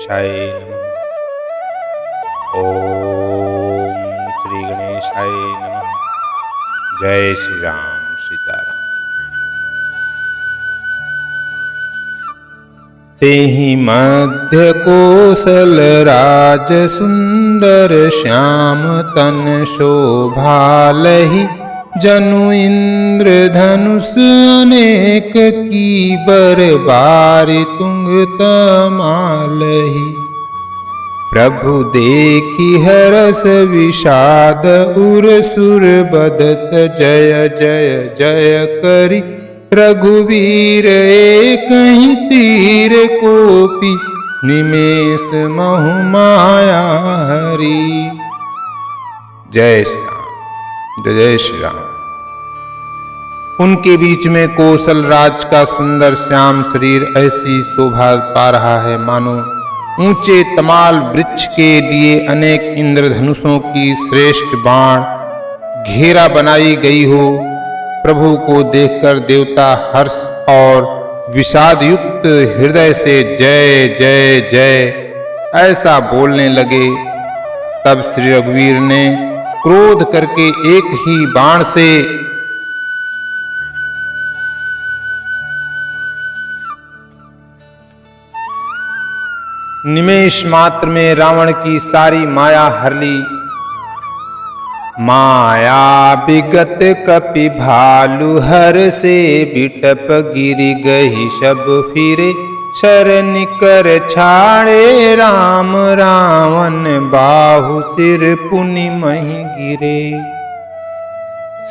गणेशाय नमः। ओम श्री गणेशाय नमः। जय श्री राम, सीताराम। तेहि मध्य कोसल राज सुंदर श्याम तन शोभालहि जनु इंद्र धनुष अनेक की बर बारि तुंग तमालहि। प्रभु देखि हरस विषाद उर सुर बदत जय जय जय करि रघुवीर एकहि तीर कोपि निमेष महु माया हरि। जय श्री राम, जय श्री राम। उनके बीच में कौशल राज का सुंदर श्याम शरीर ऐसी शोभा पा रहा है मानो ऊंचे तमाल वृक्ष के लिए अनेक इंद्रधनुषों की श्रेष्ठ बाण घेरा बनाई गई हो। प्रभु को देखकर देवता हर्ष और विषाद युक्त हृदय से जय जय जय ऐसा बोलने लगे। तब श्री रघुवीर ने क्रोध करके एक ही बाण से निमेष मात्र में रावण की सारी माया हर ली। माया विगत कपि भालु हर से बिटप गिरि गही शब फिरे शरण कर छाड़े राम रावण बाहु सिर पुनि महि गिरे।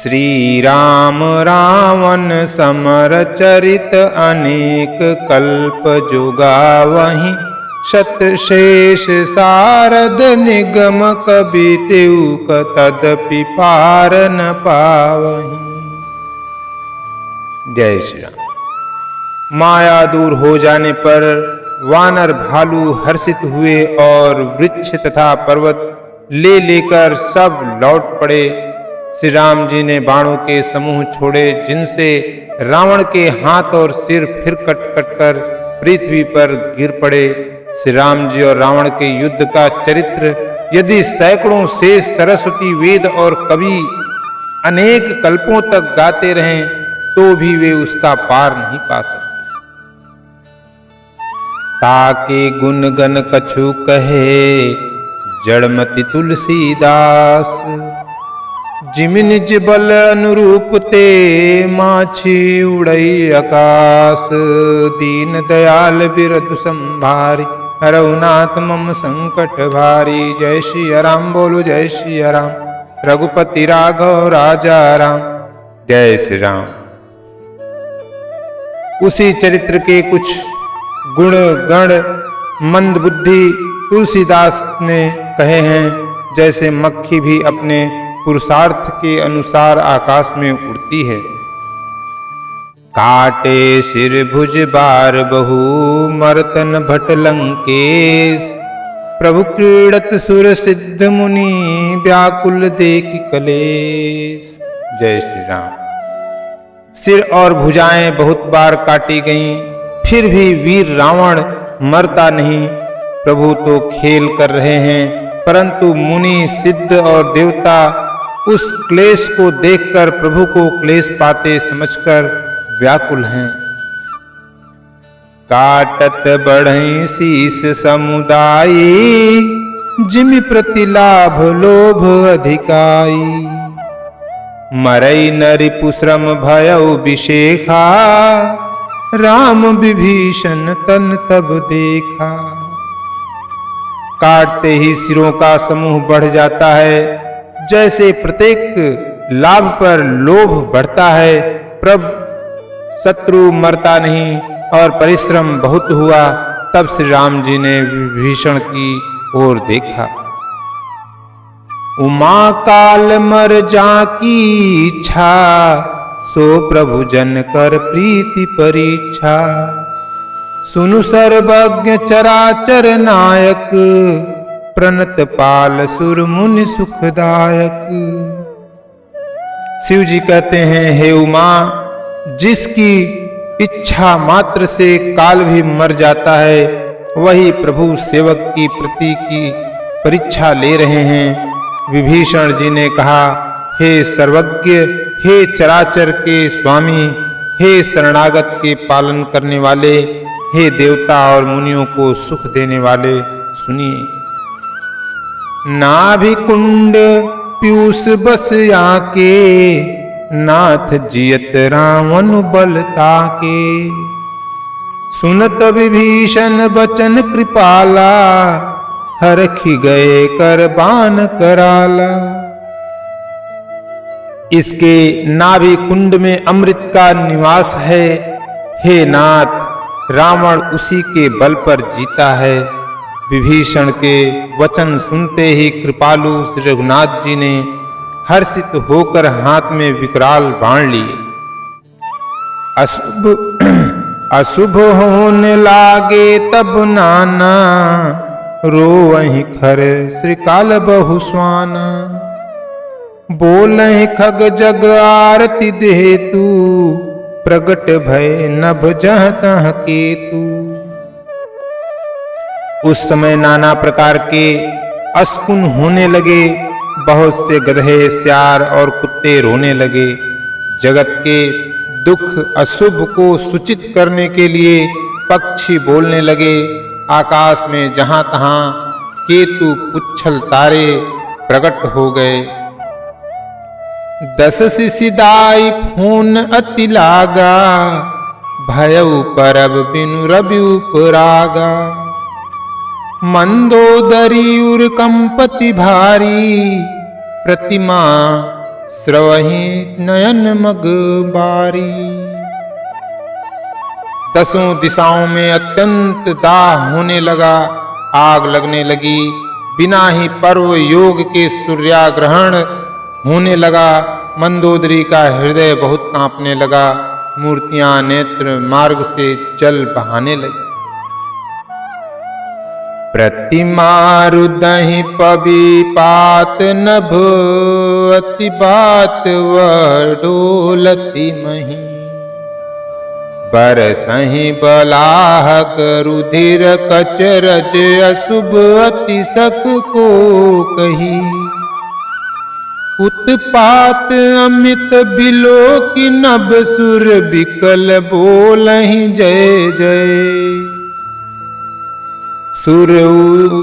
श्री राम रावण समर चरित अनेक कल्प जोगावहि शत शेष सारद निगम कबि तेउ तदपि पार न पावहि। जय श्री राम। माया दूर हो जाने पर वानर भालू हर्षित हुए और वृक्ष तथा पर्वत ले लेकर सब लौट पड़े। श्री राम जी ने बाणों के समूह छोड़े जिनसे रावण के हाथ और सिर फिर कट कट कर पृथ्वी पर गिर पड़े। श्री राम जी और रावण के युद्ध का चरित्र यदि सैकड़ों से सरस्वती वेद और कवि अनेक कल्पों तक गाते रहें तो भी वे उसका पार नहीं पा सकते। ताके गुण गण कछु कहे जड़मति तुलसीदास जिमि निज बल अनुरूप ते माछी उड़ई आकाश। दीन दयाल बिरधु संभारी रघुनाथ मम संकट भारी। जय श्री राम बोलो जय श्री राम, रघुपति राघव राजा राम। जय श्री राम। उसी चरित्र के कुछ गुण गण मंद बुद्धि तुलसीदास ने कहे हैं। जैसे मक्खी भी अपने पुरुषार्थ के अनुसार आकाश में उड़ती है। काटे सिर भुज बार बहु मर्तन भट लंकेश। प्रभु क्रीड़त सुर सिद्ध मुनि व्याकुल देखि कलेश। जय श्री राम। सिर और भुजाएं बहुत बार काटी गईं, फिर भी वीर रावण मरता नहीं। प्रभु तो खेल कर रहे हैं, परंतु मुनि सिद्ध और देवता उस क्लेश को देखकर प्रभु को क्लेश पाते समझकर व्याकुल हैं। काटत बढ़ई शीस समुदायी जिमि प्रति लाभ लोभ अधिकाई। मरई नरिपु श्रम भयउ विशेखा राम विभीषण तन तब देखा। काटते ही सिरों का समूह बढ़ जाता है। जैसे प्रत्येक लाभ पर लोभ बढ़ता है, प्रभु शत्रु मरता नहीं और परिश्रम बहुत हुआ। तब श्री राम जी ने विभीषण की ओर देखा। उमा काल मर जाकी इच्छा सो प्रभु जन कर प्रीति परीक्षा। सुनु सर्वज्ञ चराचर नायक प्रणत पाल सुर मुनि सुखदायक। शिव जी कहते हैं, हे उमा, जिसकी इच्छा मात्र से काल भी मर जाता है वही प्रभु सेवक की प्रति की परीक्षा ले रहे हैं। विभीषण जी ने कहा, हे सर्वज्ञ, हे चराचर के स्वामी, हे शरणागत के पालन करने वाले, हे देवता और मुनियों को सुख देने वाले, सुनिए। नाभि कुंड पीयूष बस आके, नाथ जियत रावण बल ताके। सुनत विभीषण बचन कृपाला, हरखि गए कर बान कराला। इसके नाभि कुंड में अमृत का निवास है। हे नाथ, रावण उसी के बल पर जीता है। विभीषण के वचन सुनते ही कृपालु श्री रघुनाथ जी ने हर्षित होकर हाथ में विकराल बाण लिए। अशुभ होने लागे तब नाना, रोवहि खर श्रीकाल बहु स्वाना। बोलहि खग जग आरती देतु, प्रगट भय नभ जह तह केतु। उस समय नाना प्रकार के अशकुन होने लगे। बहुत से गधे, सियार और कुत्ते रोने लगे। जगत के दुख अशुभ को सूचित करने के लिए पक्षी बोलने लगे। आकाश में जहां तहां केतु पुच्छल तारे प्रकट हो गए। दस सिसिदाई फून अति लागा, भयउ परब बिनु रवि उपरागा। मंदोदरी उर कंपति भारी, प्रतिमा श्रवहि नयन मग बारी। दसों दिशाओं में अत्यंत दाह होने लगा, आग लगने लगी। बिना ही पर्व योग के सूर्याग्रहण होने लगा। मंदोदरी का हृदय बहुत कांपने लगा। मूर्तियां नेत्र मार्ग से जल बहाने लगी। प्रतिमा रुदहि पवि पात नभ, अति बात वडोलति मही। बरसहि बलाहक रुधिर कचरज, अशुभ अति सक को कही। उत्पात अमित बिलो की नभ, सुर बिकल बोलहि जय जय। सुर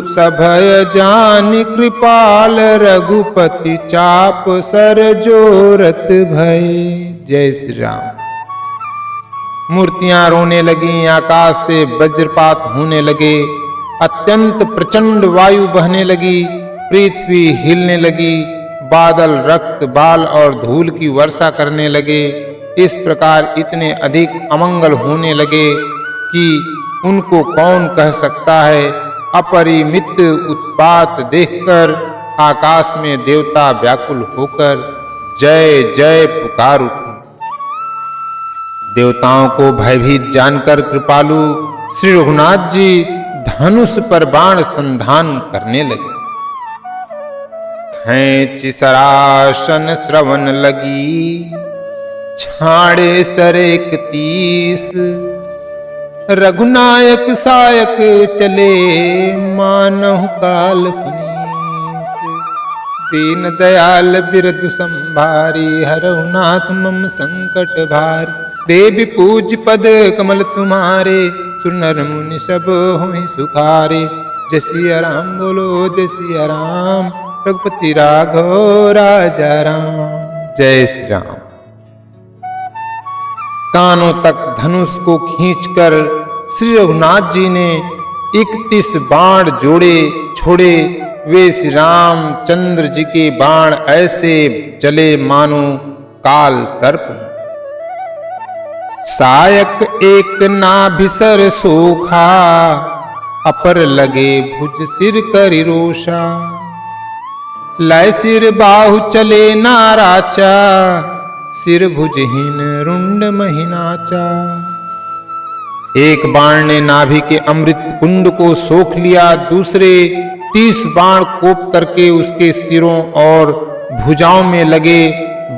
सभय जानि कृपाल, रघुपति चाप सर जोरत भय। जय श्री राम। मूर्तियां रोने लगी, आकाश से वज्रपात होने लगे। अत्यंत प्रचंड वायु बहने लगी, पृथ्वी हिलने लगी। बादल रक्त, बाल और धूल की वर्षा करने लगे। इस प्रकार इतने अधिक अमंगल होने लगे कि उनको कौन कह सकता है। अपरिमित उत्पात देखकर आकाश में देवता व्याकुल होकर जय जय पुकार उठे। देवताओं को भयभीत जानकर कृपालु श्री रघुनाथ जी धनुष पर बाण संधान करने लगे। खैंच सरासन श्रवण लगी, छाड़े सरेक 30। रघुनायक सायक चले, मानहु काल पुनीस। दीन दयाल बिरदु संभारी, हरहु नाथ मम संकट भारी। देवी पूज पद कमल तुम्हारे, सुर नर मुनि सब होहि सुखारे। जय सिया राम बोलो, जय सिया राम, रघुपति राघव राजा राम। जय श्री राम। कानों तक धनुष को खींचकर श्री रघुनाथ जी ने 31 बाण छोड़े। वे श्री रामचंद्र जी के बाण ऐसे चले मानो काल सर्प। सायक एक नाभिसर सोखा, अपर लगे भुज सिर करि रोषा। लय सिर बाहु चले नाराचा, सिर भुजहीन रुंड महिनाचा। एक बाण ने नाभि के अमृत कुंड को सोख लिया। दूसरे 30 बाण कोप करके उसके सिरों और भुजाओं में लगे।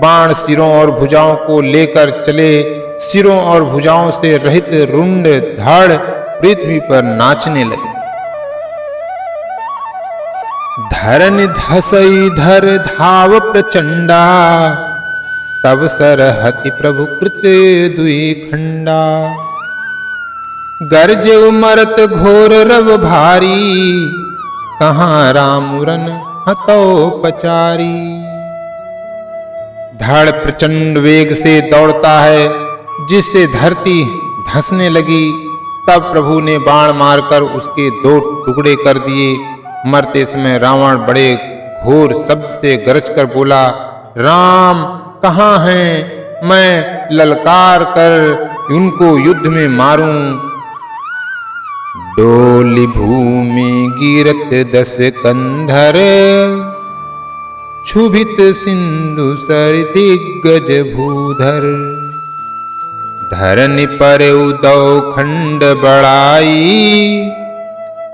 बाण सिरों और भुजाओं को लेकर चले। सिरों और भुजाओं से रहित रुंड धड़ पृथ्वी पर नाचने लगे। धरन धसई धर धाव प्रचंडा, तब सरहति प्रभु कृत दुई खंडा। गरजे मरत घोर रव भारी, कहाँ रामुरन हतो पचारी। धड़ प्रचंड वेग से दौड़ता है, जिससे धरती धंसने लगी। तब प्रभु ने बाण मारकर उसके 2 टुकड़े कर दिए। मरते समय रावण बड़े घोर शब्द से गरज कर बोला, राम कहाँ हैं? मैं ललकार कर उनको युद्ध में मारूं। डोली भूमि गिरत 10 कंधर, क्षुभित सिंधु सर दिग्गज भूधर। धरनी पर उदौ खंड बढ़ाई,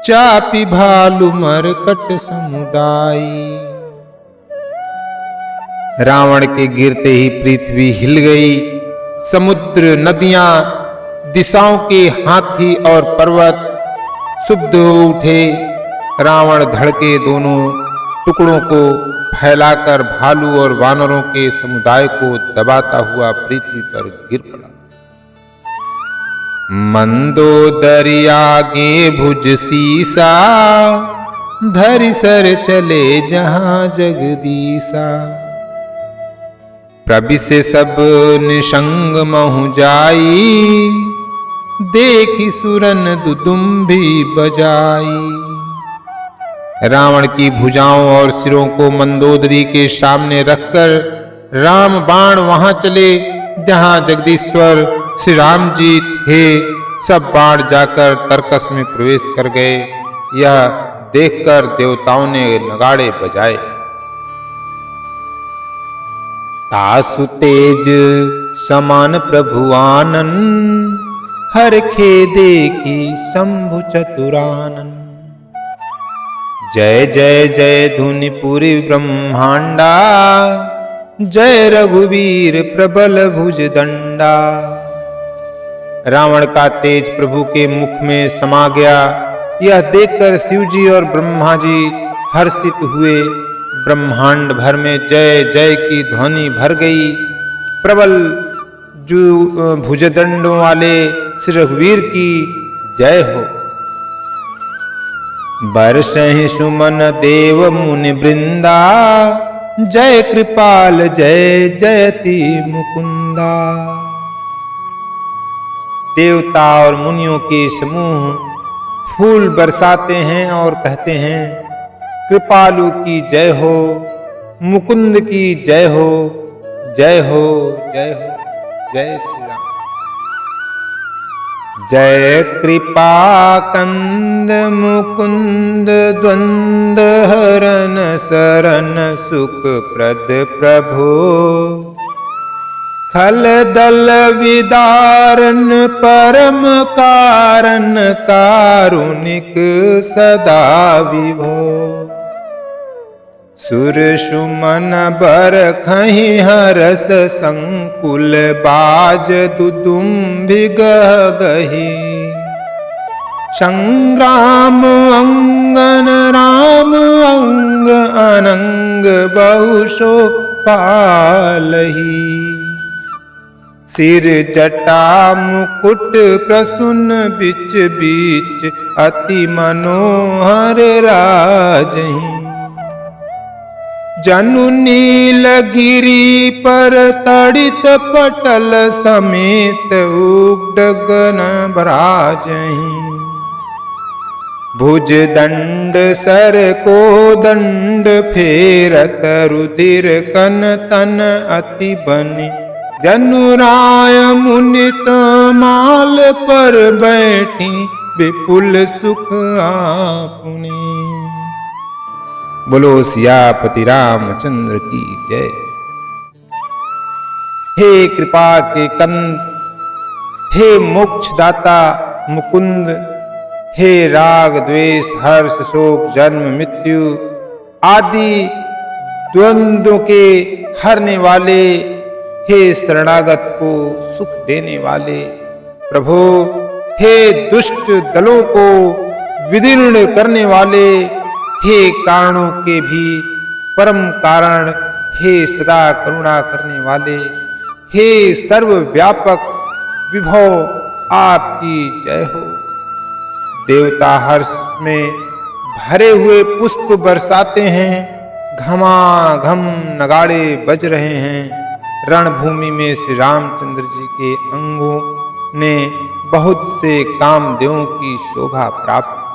चापी भालू मरकट समुदाई। रावण के गिरते ही पृथ्वी हिल गई। समुद्र, नदियां, दिशाओं के हाथी और पर्वत शुद्ध हो उठे। रावण धड़ के दोनों टुकड़ों को फैलाकर भालू और वानरों के समुदाय को दबाता हुआ पृथ्वी पर गिर पड़ा। मंदोदरी आगे भुज सीसा, धरि सर चले जहां जगदीसा। प्रभि से सब निसंग महु जाई, देखी सुरन दुदुम्भी बजाई। रावण की भुजाओं और सिरों को मंदोदरी के सामने रखकर राम बाण वहां चले जहां जगदीश्वर श्री राम जी थे। सब बाण जाकर तरकस में प्रवेश कर गए। यह देखकर देवताओं ने नगाड़े बजाए। तासु तेज समान प्रभु आनन, हर खेदे की शंभु चतुरानन। जय जय जय धुनि पुरी ब्रह्मांडा, जय रघुवीर प्रबल भुज दंडा। रावण का तेज प्रभु के मुख में समा गया। यह देखकर शिव जी और ब्रह्मा जी हर्षित हुए। ब्रह्मांड भर में जय जय की ध्वनि भर गई। प्रबल भुजदंडों वाले श्री रघुवीर की जय हो। बरसहि सुमन देव मुनि वृंदा, जय कृपाल जय जयति मुकुंदा। देवता और मुनियों के समूह फूल बरसाते हैं और कहते हैं, कृपालु की जय हो, मुकुंद की जय हो, जय हो, जय हो, जय श्री राम। जय कृपा कंद मुकुंद द्वंद हरन शरण सुख प्रद प्रभो। खल दल विदारण परम कारण कारुणिक सदा विभो। सुर सुमन बरखहि हरस संकुल बाज दुदुम्भि गही। संग्राम अंगन राम अंग अनंग बहुशो पालही। सिर जटा मुकुट प्रसून बिच बीच अति मनोहर राजहि। जनु नीलगिरी पर तड़ित पटल समेत उगडगन भराजहि। भुज दंड सर को दंड फेरत रुधिर कन तन अति बनि। जनुराय मुनित माल पर बैठी विपुल सुख आपुने। बोलो सियापति रामचंद्र की जय। हे कृपा के कंद, हे मोक्ष दाता मुकुंद, हे राग द्वेष हर्ष शोक जन्म मृत्यु आदि द्वंद्वों के हरने वाले, हे शरणागत को सुख देने वाले प्रभु, हे दुष्ट दलों को विदीर्ण करने वाले, हे कारणों के भी परम कारण, हे सदा करुणा करने वाले, हे सर्वव्यापक विभव, आपकी जय हो। देवता हर्ष में भरे हुए पुष्प बरसाते हैं, घमाघम नगाड़े बज रहे हैं। रणभूमि में श्री रामचंद्र जी के अंगों ने बहुत से कामदेवों की शोभा प्राप्त की।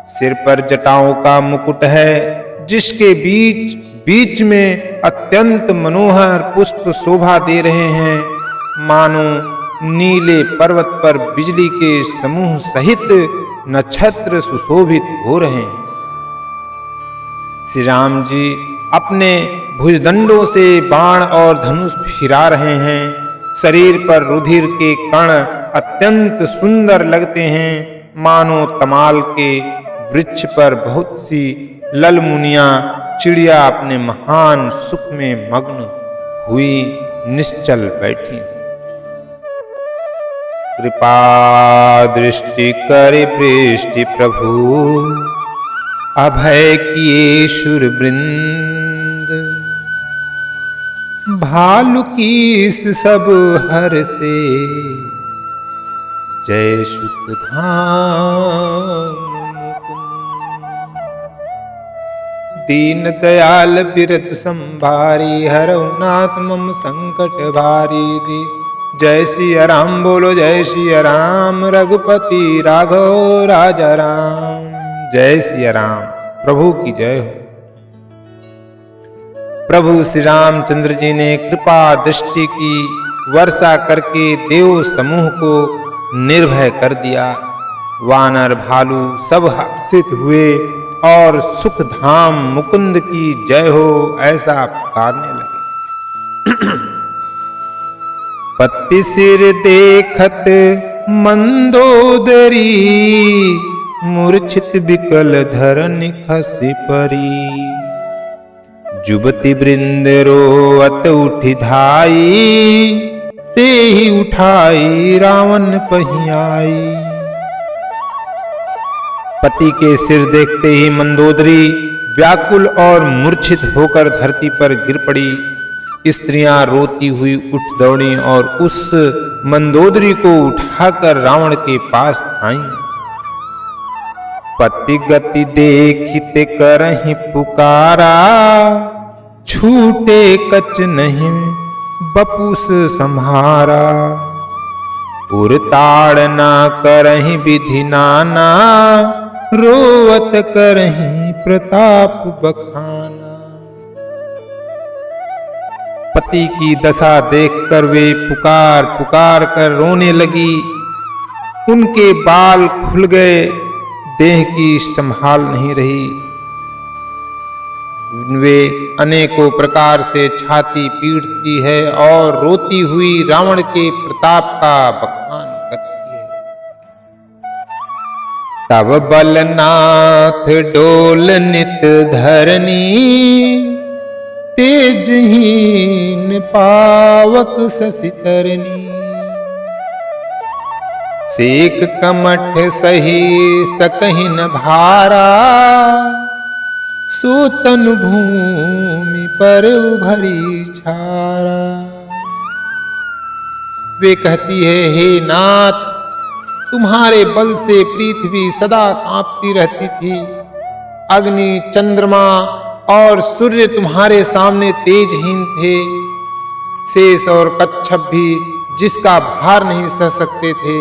सिर पर जटाओं का मुकुट है, जिसके बीच बीच में अत्यंत मनोहर पुष्प शोभा दे रहे हैं, मानो नीले पर्वत पर बिजली के समूह सहित नक्षत्र सुशोभित हो रहे हैं। श्री राम जी अपने भुजदंडों से बाण और धनुष फिरा रहे हैं। शरीर पर रुधिर के कण अत्यंत सुंदर लगते हैं, मानो तमाल के वृक्ष पर बहुत सी ललमुनियां चिड़िया अपने महान सुख में मग्न हुई निश्चल बैठी। कृपा दृष्टि करे पृष्टि प्रभु, अभय किए शूरवृंद। भालु कीस सब हर से, जय सुख धाम मुकुंद। दीन दयाल बिरत संभारी, हरऊ नाथ मम संकट भारी। जय सिया राम बोलो, जय सिया राम, रघुपति राघव राजा राम। जय सिया राम, प्रभु की जय हो। प्रभु श्री रामचंद्र जी ने कृपा दृष्टि की वर्षा करके देव समूह को निर्भय कर दिया। वानर भालू सब हर्षित हुए और सुख धाम मुकुंद की जय हो ऐसा पुकारने लगे। पत्ति सिर देखत मंदोदरी, मूर्छित विकल धरनि खसि परी। जुबती वृंद रोअत उठि धाई, तेहि उठाई रावण पहियाई। पति के सिर देखते ही मंदोदरी व्याकुल और मूर्छित होकर धरती पर गिर पड़ी। स्त्रियां रोती हुई उठ दौड़ी और उस मंदोदरी को उठाकर रावण के पास आईं। पति गति देखित करहि पुकारा, छूटे कच नहीं बपुस सम्हारा। उरताड़ना करहि विधि नाना, रोवत करहि प्रताप बखाना। पति की दशा देखकर वे पुकार पुकार कर रोने लगी। उनके बाल खुल गए, देह की संभाल नहीं रही। वे अनेकों प्रकार से छाती पीटती है और रोती हुई रावण के प्रताप का बखान करती है। तब बलनाथ डोल नित धरनी, तेजहीन पावक शशि तरनी। सेक कमठ सही सकहि न भारा, सो तनु भूमि पर उभरी छारा। वे कहती है, हे नाथ, तुम्हारे बल से पृथ्वी सदा कांपती रहती थी। अग्नि, चंद्रमा और सूर्य तुम्हारे सामने तेजहीन थे। शेष और कच्छप भी जिसका भार नहीं सह सकते थे,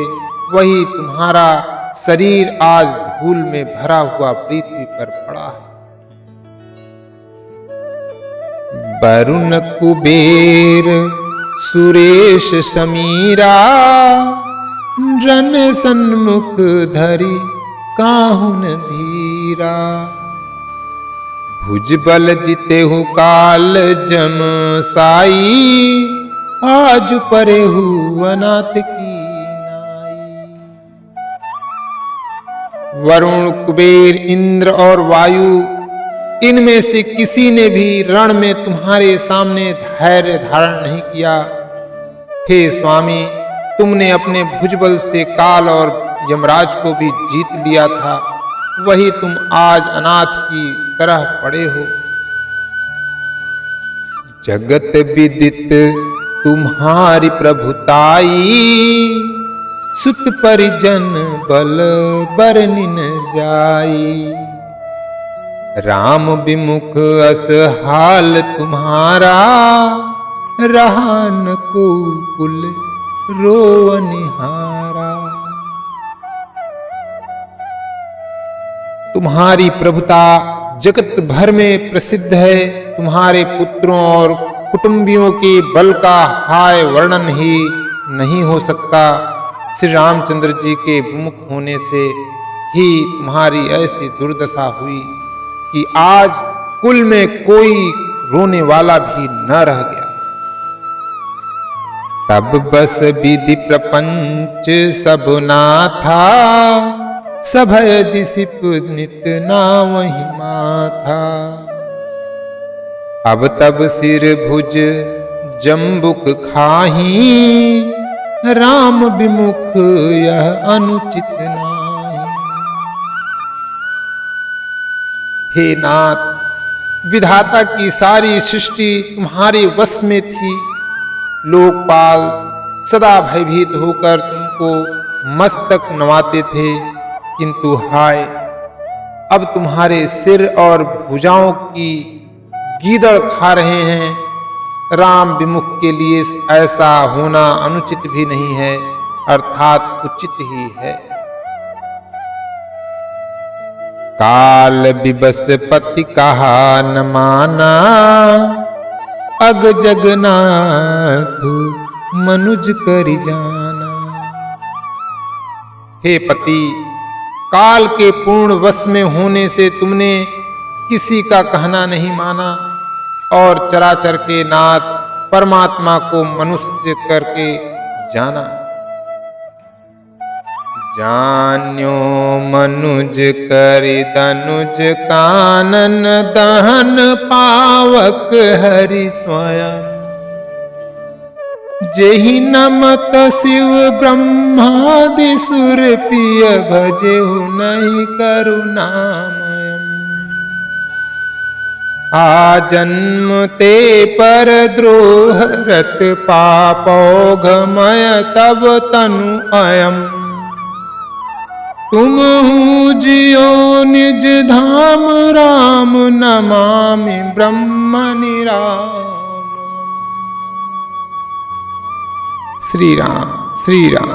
वही तुम्हारा शरीर आज धूल में भरा हुआ पृथ्वी पर पड़ा है। वरुण कुबेर सुरेश समीरा, रन सन्मुख धरि काहुन धीरा। भुजबल जितेहु काल जम साई, आज परेहु अनाथ की नाई। वरुण, कुबेर, इंद्र और वायु, इनमें से किसी ने भी रण में तुम्हारे सामने धैर्य धारण नहीं किया। हे स्वामी, तुमने अपने भुजबल से काल और यमराज को भी जीत लिया था, वही तुम आज अनाथ की तरह पड़े हो। जगत विदित तुम्हारी प्रभुताई, सुत परिजन बल बरनिन जाई। राम विमुख अस हाल तुम्हारा, रहा न को कुल रोवनिहारा। तुम्हारी प्रभुता जगत भर में प्रसिद्ध है। तुम्हारे पुत्रों और कुटुंबियों के बल का हाय वर्णन ही नहीं हो सकता। श्री रामचंद्र जी के विमुख होने से ही तुम्हारी ऐसी दुर्दशा हुई कि आज कुल में कोई रोने वाला भी न रह गया। तब बस विधि प्रपंच सब ना था, सभय दिसिप नित नावहि माथा। अब तब सिर भुज जम्बुक खाही, राम विमुख यह अनुचित नाही। हे नाथ, विधाता की सारी सृष्टि तुम्हारे वश में थी। लोकपाल सदा भयभीत होकर तुमको मस्तक नवाते थे, किंतु हाय, अब तुम्हारे सिर और भुजाओं की गीदड़ खा रहे हैं। राम विमुख के लिए ऐसा होना अनुचित भी नहीं है, अर्थात उचित ही है। काल विबस पति कहा न माना, अग जगन्नाथ मनुज करि जाना। हे पति, काल के पूर्ण वश में होने से तुमने किसी का कहना नहीं माना और चराचर के नाथ परमात्मा को मनुष्य करके जाना। जान्यो मनुज करि दनुज कानन, दहन पावक हरि स्वयं। जेहि नमत शिव ब्रह्मादि सुर प्रिय, भजेहु नहीं करुणामयम्। आजन्म ते पर द्रोह रत, पापौघमय तब तनु अयम्। तुम जियो निज धाम, राम नमामि ब्रह्म निरामयम्। श्री राम श्री राम।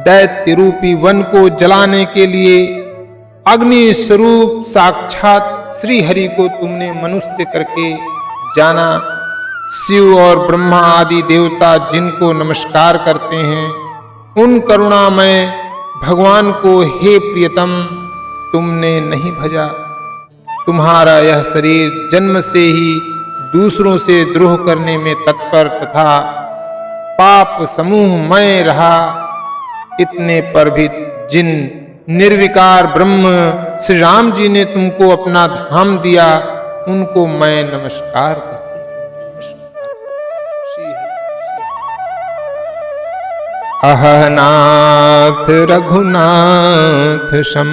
दैत्य रूपी वन को जलाने के लिए अग्नि स्वरूप साक्षात श्री हरि को तुमने मनुष्य करके जाना। शिव और ब्रह्मा आदि देवता जिनको नमस्कार करते हैं, उन करुणामय भगवान को हे प्रियतम तुमने नहीं भजा। तुम्हारा यह शरीर जन्म से ही दूसरों से द्रोह करने में तत्पर तथा पाप समूहमय रहा। इतने पर भी जिन निर्विकार ब्रह्म श्री राम जी ने तुमको अपना धाम दिया, उनको मैं नमस्कार करती हूँ। अहनाथ रघुनाथ सम,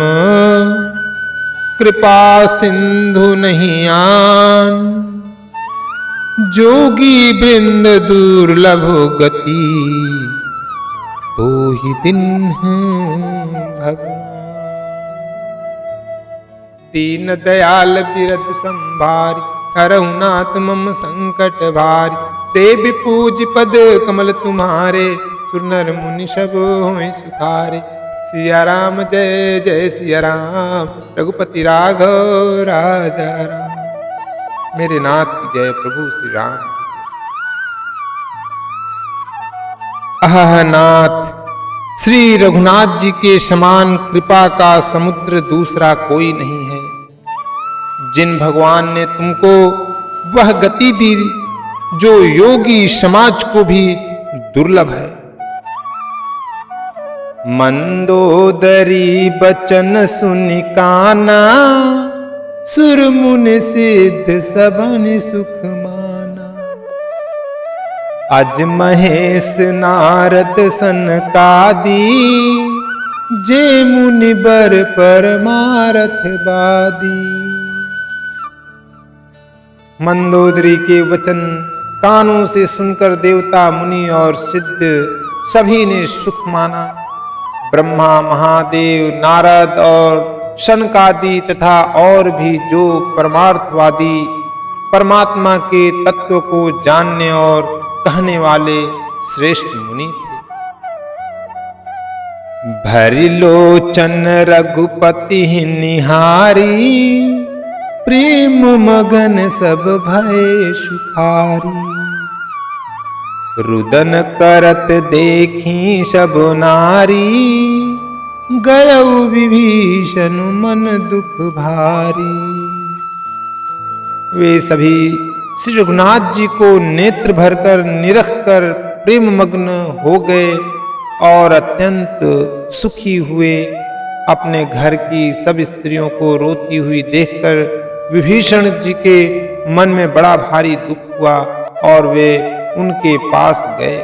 कृपा सिंधु नहीं आन। जोगी वृंद दुर्लभ गति, तो ही दिन है भगवान। दीन दयाल बिरद संभारी, करहु नाथ मम संकट भारी। देवी पूज पद कमल तुम्हारे, सुर नर मुनि सब होय सुखारे। सिया राम जय जय सिया राम, रघुपति राघव राजा राम। मेरे नाथ की जय, प्रभु श्री राम। नाथ, श्री रघुनाथ जी के समान कृपा का समुद्र दूसरा कोई नहीं है। जिन भगवान ने तुमको वह गति दी जो योगी समाज को भी दुर्लभ है। मंदोदरी बचन सुनि काना, सुर मुनि सिद्ध सबन सुख माना। अज महेश नारद सनकादि जे मुनि बर परमारथ बादी। मंदोदरी के वचन कानों से सुनकर देवता मुनि और सिद्ध सभी ने सुख माना। ब्रह्मा महादेव नारद और शनकादि तथा और भी जो परमार्थवादी परमात्मा के तत्व को जानने और कहने वाले श्रेष्ठ मुनि थे। भरि लोचन रघुपति निहारी प्रेम मगन सब भय सुखारी। रुदन करत देखी सब नारी गयौ विभीषण मन दुख भारी। वे सभी श्री रघुनाथ जी को नेत्र भरकर निरख कर प्रेम मग्न हो गए और अत्यंत सुखी हुए। अपने घर की सब स्त्रियों को रोती हुई देखकर विभीषण जी के मन में बड़ा भारी दुख हुआ और वे उनके पास गए।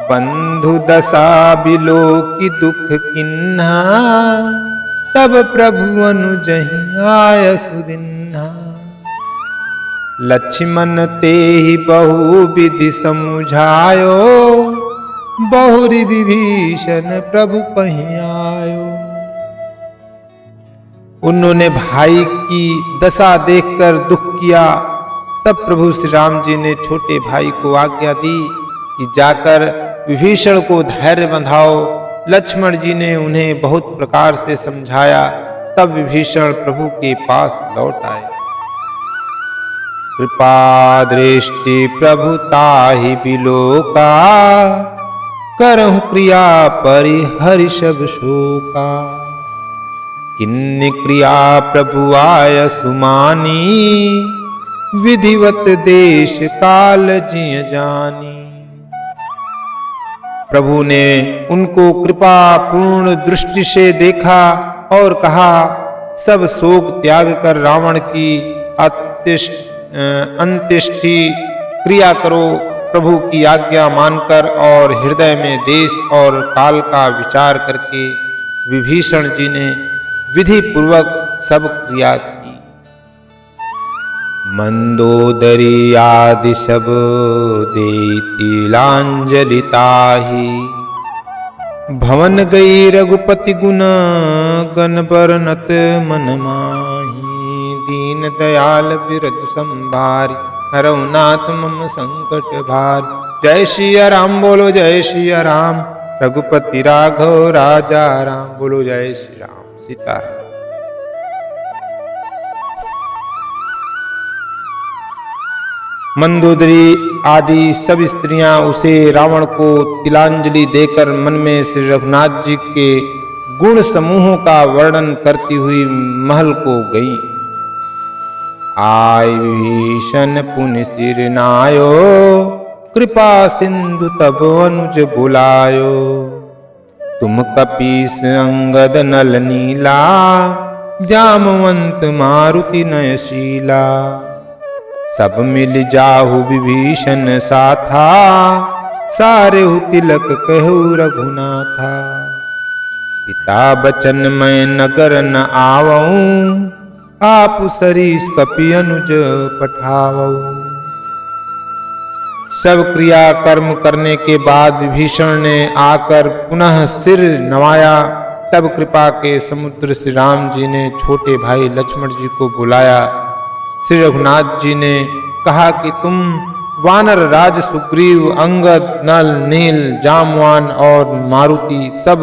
बंधु दशा बिलोकी दुख किन्हा तब प्रभु अनुजहि आय सुदिन्हा। लक्ष्मण तेहि बहु विधि समुझायो बहुरी विभीषण प्रभु पहि आयो। उन्होंने भाई की दशा देखकर दुख किया। तब प्रभु श्री राम जी ने छोटे भाई को आज्ञा दी कि जाकर विभीषण को धैर्य बंधाओ। लक्ष्मण जी ने उन्हें बहुत प्रकार से समझाया। तब विभीषण प्रभु के पास लौट आए। कृपा दृष्टि प्रभु ताहि बिलोका करहु क्रिया परिहरि सब शोका। किन्नि क्रिया प्रभु आय सुमानी विधिवत देश काल जिय जानी। प्रभु ने उनको कृपा पूर्ण दृष्टि से देखा और कहा, सब शोक त्याग कर रावण की अंत्येष्टि क्रिया करो। प्रभु की आज्ञा मानकर और हृदय में देश और काल का विचार करके विभीषण जी ने विधि पूर्वक सब क्रिया की। मंदोदरी आदि सब देती लांजलि ताहि। भवन गई रघुपति गुण गण बरनत मन माही। दीन दयाल बिरधु संभारी हरौ नाथ मम संकट भार। जय सिया राम बोलो जय सिया राम। रघुपति राघव राजा राम बोलो जय श्री राम सीताराम। मंदोदरी आदि सब स्त्रियां उसे रावण को तिलांजलि देकर मन में श्री रघुनाथ जी के गुण समूहों का वर्णन करती हुई महल को गई। आय विभीषण पुनि सिर नायो कृपा सिंधु तब अनुज बुलायो। तुम कपीस अंगद नल नीला जामवंत मारुति नयशीला। सब मिल जाहु विभीषण साथा सारे तिलक कहु रघुनाथा। पिता बचन मैं नगर न आवऊं आप सरीस कपि अनुज पठावऊं। सब क्रिया कर्म करने के बाद विभीषण ने आकर पुनः सिर नवाया। तब कृपा के समुद्र श्री राम जी ने छोटे भाई लक्ष्मण जी को बुलाया। श्री रघुनाथ जी ने कहा कि तुम वानर राज सुग्रीव अंगद नल नील जामवान और मारुति सब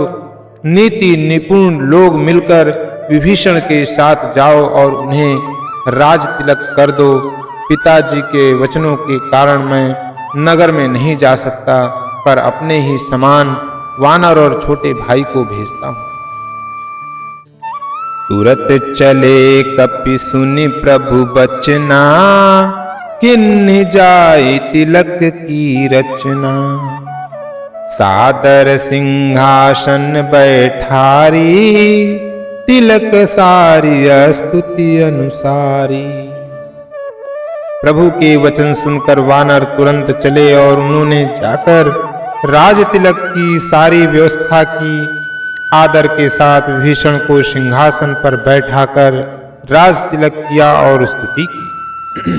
नीति निपुण लोग मिलकर विभीषण के साथ जाओ और उन्हें राज तिलक कर दो। पिताजी के वचनों के कारण मैं नगर में नहीं जा सकता, पर अपने ही समान वानर और छोटे भाई को भेजता हूं। तुरत चले कपि सुनि प्रभु बचना किन्हि जाय तिलक की रचना। सादर सिंहासन बैठारी तिलक सारी स्तुति अनुसारी। प्रभु के वचन सुनकर वानर तुरंत चले और उन्होंने जाकर राज तिलक की सारी व्यवस्था की। आदर के साथ विभीषण को सिंहासन पर बैठाकर राज तिलक किया और स्तुति की।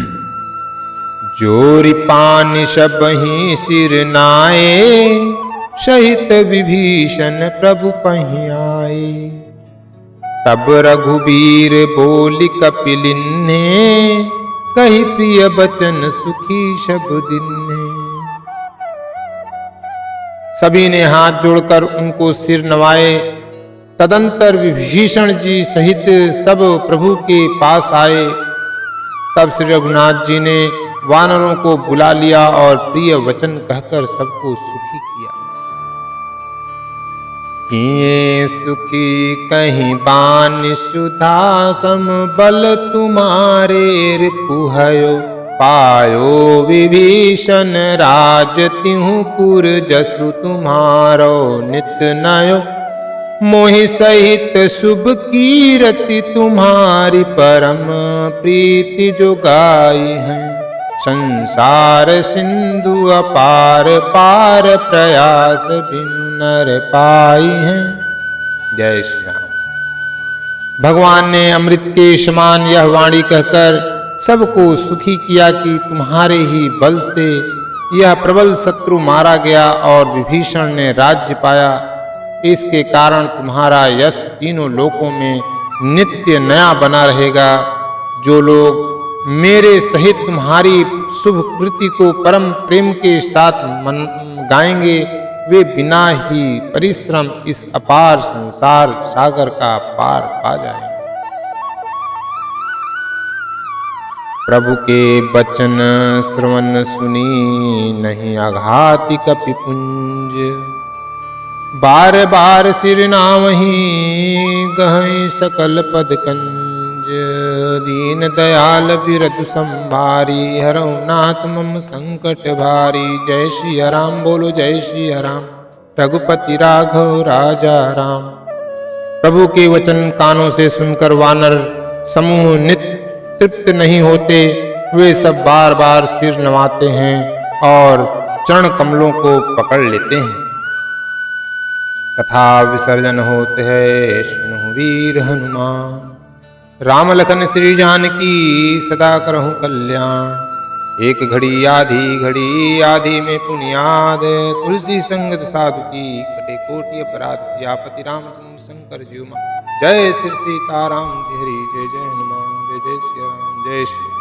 जोरि पानि सबहि सिर नाए, सहित विभीषण प्रभु पहि आए। तब रघुबीर बोलि कपिलिन्हे, कहि प्रिय बचन सुखी सब दिन्हे। सभी ने हाथ जोड़कर उनको सिर नवाए। तदंतर विभीषण जी सहित सब प्रभु के पास आए। तब श्री रघुनाथ जी ने वानरों को बुला लिया और प्रिय वचन कहकर सबको सुखी किया। किए सुखी कहीं बानि सुधा, सम बल तुम्हारे रिपुहयो। पायो विभीषण राज तिहु पुर, जसु तुम्हारो नित नयो। मोहि सहित शुभ कीरति, तुम्हारी परम प्रीति जो गाई है। संसार सिंधु अपार, पार प्रयास बिनु नर पाई है। जय श्री राम। भगवान ने अमृत के समान यह वाणी कहकर सबको सुखी किया कि तुम्हारे ही बल से यह प्रबल शत्रु मारा गया और विभीषण ने राज्य पाया। इसके कारण तुम्हारा यश तीनों लोकों में नित्य नया बना रहेगा। जो लोग मेरे सहित तुम्हारी शुभ कृति को परम प्रेम के साथ गाएंगे, वे बिना ही परिश्रम इस अपार संसार सागर का पार पा जाएंगे। प्रभु के बचन श्रवण सुनी, नहीं आघाति कपिपुंज। बार बार सिर नामहि, गहै सकल पद कंज। दीन दयाल बिरधु संभारी, हरौ नाथ मम संकट भारी। जय श्री राम बोलो जय श्री राम, रघुपति राघव राजा राम। प्रभु के वचन कानों से सुनकर वानर समूह नित्य तृप्त नहीं होते। वे सब बार बार सिर नवाते हैं और चरण कमलों को पकड़ लेते हैं। कथा विसर्जन होते है, सुनहु वीर हनुमान। राम लखन श्री जानकी, सदा करहु कल्याण। एक घड़ी आधी आधी में पुनियाद। तुलसी संगत साधु की, कटे कोटि अपराध। सियापति रामचंद्र शंकर जीव। जय श्री सीताराम जी हरि, जय जय हनुमान, जय जय श्री राम, जय श्री।